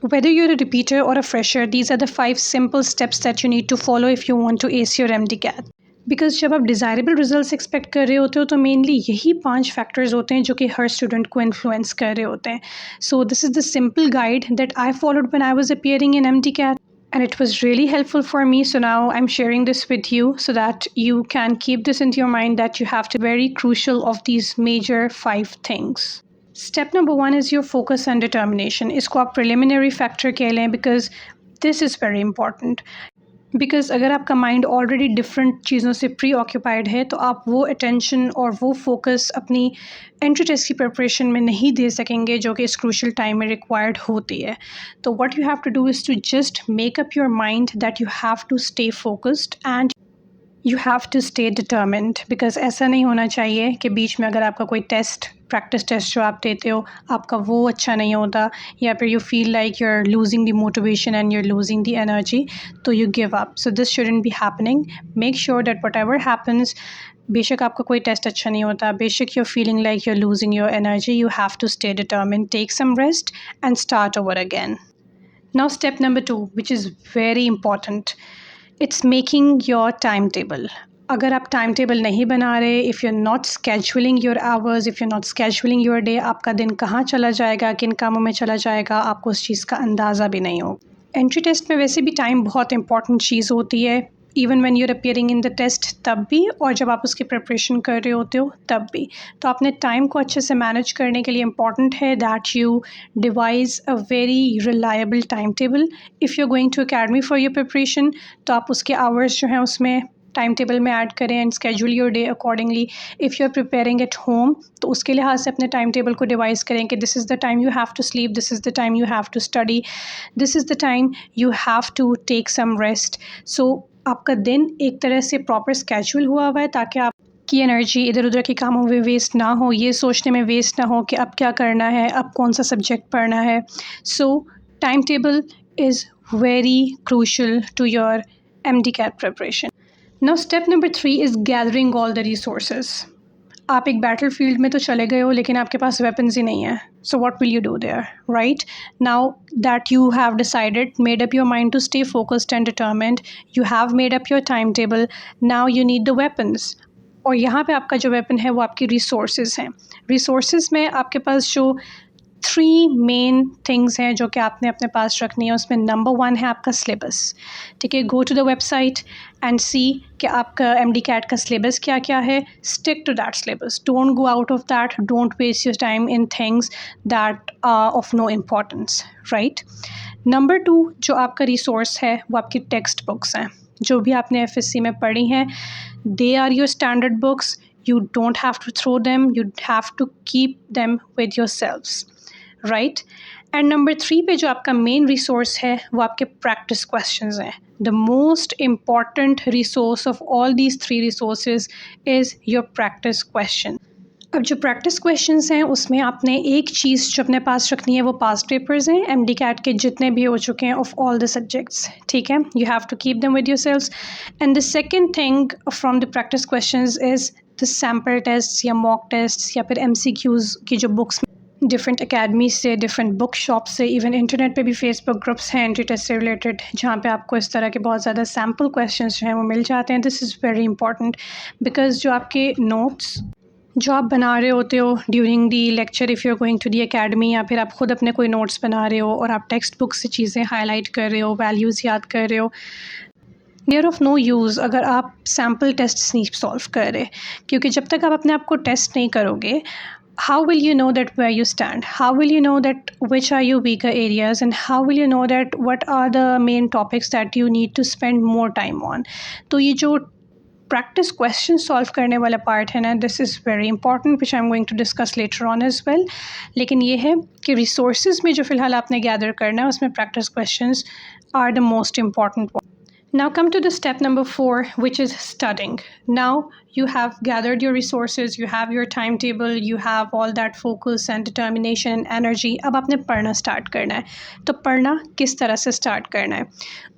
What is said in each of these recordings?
Whether you're a repeater or a fresher, these are the 5 simple steps that you need to follow if you want to ace your MDCAT. Because जब आप desirable results expect कर रहे होते हो तो mainly यही 5 factors होते हैं जो कि हर स्टूडेंट को इन्फ्लुएंस कर रहे होते हैं. So this is the simple guide that I followed when I was appearing in MDCAT. And it was really helpful for me, so now I'm sharing this with you so that you can keep this into your mind that you have to be very crucial of these major 5 things. Step number 1 is your focus and determination. इसको आप preliminary factor कह लें because this is very important. Because अगर आपका mind already different चीज़ों से pre occupied है तो आप वो अटेंशन और वो फोकस अपनी एंट्री टेस्ट की प्रिपरेशन में नहीं दे सकेंगे जो कि इस क्रूशल टाइम में रिक्वायर्ड होती है. तो what you have to do is to just make up your mind that you have to stay focused and you have to stay determined. Because ऐसा नहीं होना चाहिए कि बीच में अगर आपका कोई टेस्ट प्रैक्टिस टेस्ट जो आप देते हो आपका वो अच्छा नहीं होता या फिर you feel like you are losing the motivation and you are losing the energy तो you give up. So this shouldn't be happening. Make sure that whatever happens, बेशक आपका कोई टेस्ट अच्छा नहीं होता, बेशक you are feeling like you are losing your energy, you have to stay determined, take some rest and start over again. Now step number 2 which is very important, it's making your time table. अगर आप time table नहीं बना रहे, if you are not scheduling your hours, if you are not scheduling your day, आपका दिन कहाँ चला जाएगा, किन कामों में चला जाएगा, आपको उस चीज़ का अंदाज़ा भी नहीं हो. एंट्री टेस्ट में वैसे भी टाइम बहुत इंपॉर्टेंट चीज़ होती है, even when you are appearing in the test तब भी, और जब आप उसकी प्रिपरेशन कर रहे होते हो तब भी. तो अपने टाइम को अच्छे से मैनेज करने के लिए इम्पॉर्टेंट है that you devise a very reliable time table. If you are going to academy for your preparation तो आप उसके आवर्स जो हैं उसमें टाइम टेबल में ऐड करें and schedule your day accordingly. If you are preparing at home तो उसके लिहाज से अपने टाइम टेबल को डिवाइस करें कि this is the time you have to sleep, this is the time you have to study, this is the time you have to take some rest. So आपका दिन एक तरह से प्रॉपर स्केड्यूल हुआ हुआ है ताकि आपकी एनर्जी इधर उधर के कामों में वेस्ट ना हो, ये सोचने में वेस्ट ना हो कि अब क्या करना है, अब कौन सा सब्जेक्ट पढ़ना है. So time table is very crucial to your MDCAT preparation. Now step number 3 is gathering all the resources. आप एक बैटल फील्ड में तो चले गए हो लेकिन आपके पास वेपन्स ही नहीं है. So what will you do there, right? Now that you have decided, made up your mind to stay focused and determined, you have made up your timetable, now you need the weapons. और यहाँ पे आपका जो weapon है वो आपकी resources हैं. Resources में आपके पास जो 3 मेन थिंग्स हैं जो कि आपने अपने पास रखनी है, उसमें नंबर 1 है आपका सिलेबस. ठीक है, go to the website and see कि आपका MDCAT का सिलेबस क्या क्या है. Stick to that syllabus, don't go out of that, don't waste your time in things that are of no importance, right. Number 2 जो आपका रिसोर्स है वो आपकी टेक्स्ट बुक्स हैं जो भी आपने FSC में पढ़ी हैं. They are your standard books. You don't have to throw them, you have to keep them with yourselves, right? And number 3 पे जो आपका मेन रिसोर्स है वो आपके प्रैक्टिस क्वेश्चंस हैं. The most important resource of all these 3 resources is your practice question. अब जो practice questions हैं उसमें आपने एक चीज़ जो अपने पास रखनी है वो पास्ट पेपर्स हैं MDCAT के जितने भी हो चुके हैं ऑफ ऑल द सब्जेक्ट्स. ठीक है, you have to keep them with yourselves. And the second thing from the practice questions is the sample test या मॉक टेस्ट या फिर MCQs की जो बुक्स डिफरेंट अकेडमी से, डिफरेंट बुक शॉप से, even internet पे भी फेसबुक ग्रुप्स हैं एंट्री टेस्ट से रिलेटेड जहाँ पे आपको इस तरह के बहुत ज़्यादा सैम्पल क्वेश्चंस जो हैं वो मिल जाते हैं. This is very important because जो आपके नोट्स जो आप बना रहे होते हो during the lecture, if you are going to the academy, या फिर आप ख़ुद अपने कोई नोट्स बना रहे हो और आप टेक्स्ट बुक से चीज़ें हाईलाइट कर रहे हो, वैल्यूज़ याद कर रहे हो, they are of no use अगर आप सैम्पल टेस्ट नहीं सॉल्व कर रहे. क्योंकि जब तक आप अपने आप को टेस्ट नहीं करोगे, how will you know that where you stand? How will you know that which are your weaker areas? And how will you know that what are the main topics that you need to spend more time on? तो ये जो practice question solve करने वाला part है ना, this is very important which I am going to discuss later on as well. लेकिन ये है कि रिसोर्सेज में जो फ़िलहाल आपने गैदर करना है उसमें practice questions are the most important one. Now come to the step number 4, which is studying. Now you have gathered your resources, you have your timetable, you have all that focus and determination and energy. अब आपने पढ़ना start करना है. तो पढ़ना किस तरह से स्टार्ट करना है,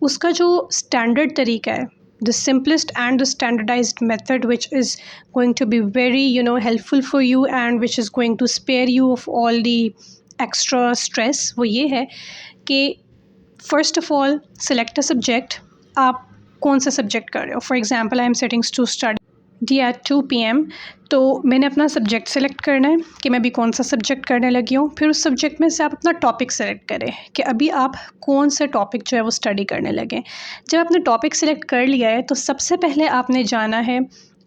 उसका जो स्टैंडर्ड तरीका है, the simplest and the standardized method which is going to be very helpful for you and which is going to spare you of all the extra stress वो ये है कि first of all select a subject. आप कौन सा subject कर रहे हो? For example I am sitting to study D at 2 PM। तो मैंने अपना सब्जेक्ट सेलेक्ट करना है कि मैं अभी कौन सा सब्जेक्ट करने लगी हूँ। फिर उस सब्जेक्ट में से आप अपना टॉपिक सेलेक्ट करें कि अभी आप कौन सा टॉपिक जो है वो स्टडी करने लगे। जब आपने टॉपिक सेलेक्ट कर लिया है तो सबसे पहले आपने जाना है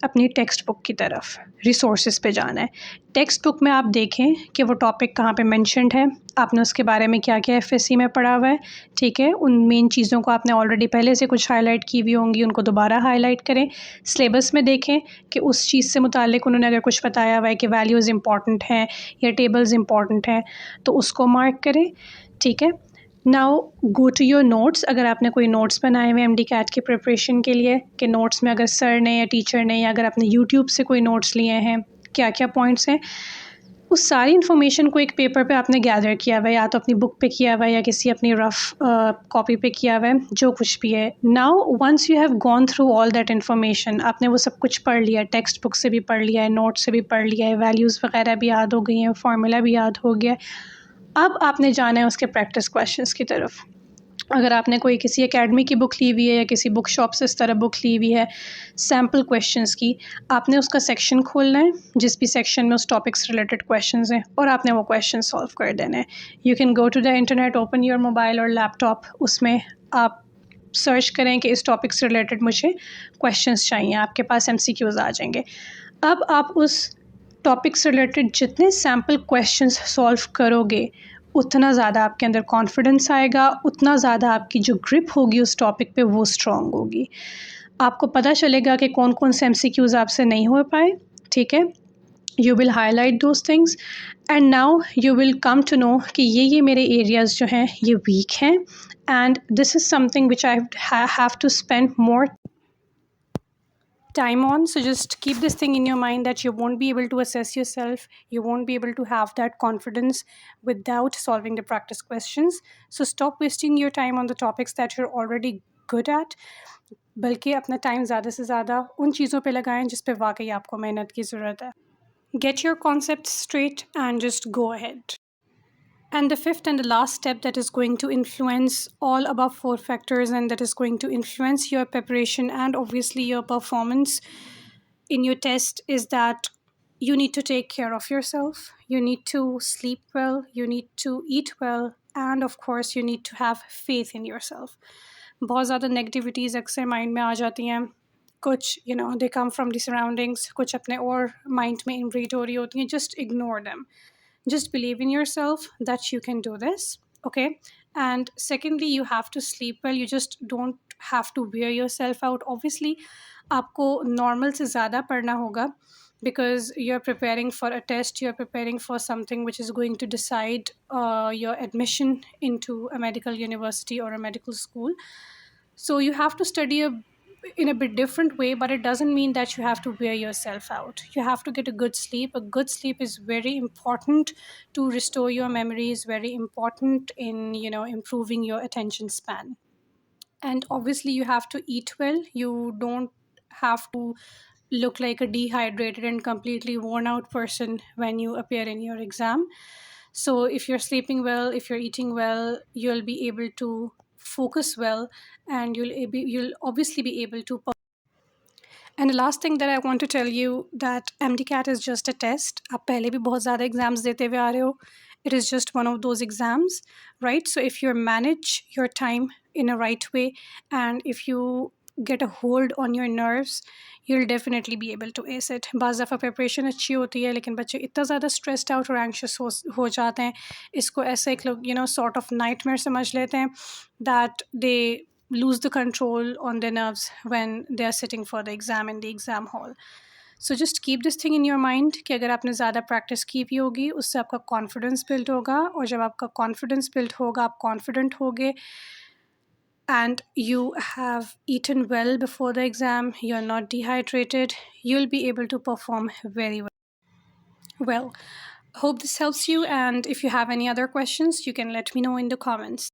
अपनी टेक्स्ट बुक की तरफ, रिसोर्सेज पे जाना है। टेक्स्ट बुक में आप देखें कि वो टॉपिक कहाँ पे मेंशन्ड है, आपने उसके बारे में क्या क्या एफएससी में पढ़ा हुआ है, ठीक है। उन मेन चीज़ों को आपने ऑलरेडी पहले से कुछ हाईलाइट की हुई होंगी, उनको दोबारा हाईलाइट करें। सिलेबस में देखें कि उस चीज़ से मुतालिक उन्होंने अगर कुछ बताया हुआ है कि वैल्यूज़ इंपॉर्टेंट हैं या टेबल्स इंपॉर्टेंट हैं तो उसको मार्क करें, ठीक है। Now go to your notes. अगर आपने कोई नोट्स बनाए हुए एमडी कैट की प्रिपरेशन के लिए, कि नोट्स में अगर सर ने या टीचर ने या अगर आपने यूट्यूब से कोई नोट्स लिए हैं, क्या क्या पॉइंट्स हैं, उस सारी इन्फॉर्मेशन को एक पेपर पे आपने गैदर किया हुआ है, या तो अपनी बुक पे किया हुआ है या किसी अपनी रफ़ कॉपी पे किया हुआ है, जो कुछ भी है। Now once you have gone through all that information, आपने वो सब कुछ पढ़ लिया है, टेक्स्ट बुक से भी पढ़ लिया है, नोट से भी पढ़ लिया है, वैल्यूज़ वगैरह भी याद हो गई हैं, फार्मूला भी याद हो गया है। अब आपने जाना है उसके प्रैक्टिस क्वेश्चंस की तरफ। अगर आपने कोई किसी एकेडमी की बुक ली हुई है या किसी बुक शॉप से इस तरह बुक ली हुई है सैम्पल क्वेश्चंस की, आपने उसका सेक्शन खोलना है जिस भी सेक्शन में उस टॉपिक से रिलेटेड क्वेश्चंस हैं, और आपने वो क्वेश्चन सॉल्व कर देना है। You can go to the internet, open your mobile और लैपटॉप, उसमें आप सर्च करें कि इस टॉपिक से रिलेटेड मुझे क्वेश्चंस चाहिए, आपके पास एमसीक्यूज़ आ जाएंगे। अब आप उस टॉपिक से रिलेटेड जितने सैम्पल क्वेश्चंस सॉल्व करोगे उतना ज़्यादा आपके अंदर कॉन्फिडेंस आएगा, उतना ज़्यादा आपकी जो ग्रिप होगी उस टॉपिक पे वो स्ट्रॉन्ग होगी। आपको पता चलेगा कि कौन कौन से एमसीक्यूज़ आपसे नहीं हो पाए, ठीक है। You will highlight those things and now you will come to know कि ये मेरे एरियाज़ जो हैं ये वीक हैं, and this is something which I have to spend more time on. So just keep this thing in your mind that you won't be able to assess yourself, you won't be able to have that confidence without solving the practice questions. So stop wasting your time on the topics that you're already good at, बल्कि अपना time ज़्यादा से ज़्यादा उन चीज़ों पे लगाएं जिस पे वाकई आपको मेहनत की ज़रूरत है. Get your concepts straight and just go ahead. And the fifth and the last step that is going to influence all above four factors, and that is going to influence your preparation and obviously your performance in your test, is that you need to take care of yourself. You need to sleep well, you need to eat well, and of course you need to have faith in yourself. बहुत ज़्यादा negativities अक्सर mind में आ जाती हैं, कुछ दे come from the surroundings, कुछ अपने और माइंड में इनब्रीड हो रही होती हैं. Just ignore them. Just believe in yourself that you can do this, okay? And secondly, you have to sleep well. You just don't have to wear yourself out. Obviously आपको normal से ज़्यादा पढ़ना होगा, because you're preparing for a test, you're preparing for something which is going to decide your admission into a medical university or a medical school. So you have to study in a bit different way, but it doesn't mean that you have to wear yourself out. You have to get a good sleep. A good sleep is very important to restore your memories, very important in improving your attention span. And obviously you have to eat well. You don't have to look like a dehydrated and completely worn out person when you appear in your exam. So if you're sleeping well, if you're eating well, you'll be able to focus well, and you'll obviously be able to. And the last thing that I want to tell you, that MDCAT is just a test. आप पहले भी बहुत ज़्यादा exams देते हुए आ रहे हो. It is just one of those exams, right? So if you manage your time in a right way, and if you get a hold on your nerves, you'll definitely be able to ace it. बाज़ दफ़ा preparation अच्छी होती है, लेकिन बच्चे इतना ज़्यादा stressed out और anxious हो जाते हैं, इसको ऐसे एक लोग sort of nightmare समझ लेते हैं, that they lose the control on their nerves when they are sitting for the exam in the exam hall. So just keep this thing in your mind कि अगर आपने ज़्यादा practice की भी होगी, उससे आपका confidence build होगा, और जब आपका confidence build होगा, आप confident होगे, and you have eaten well before the exam, you're not dehydrated, you'll be able to perform very well. Well, hope this helps you, and if you have any other questions, you can let me know in the comments.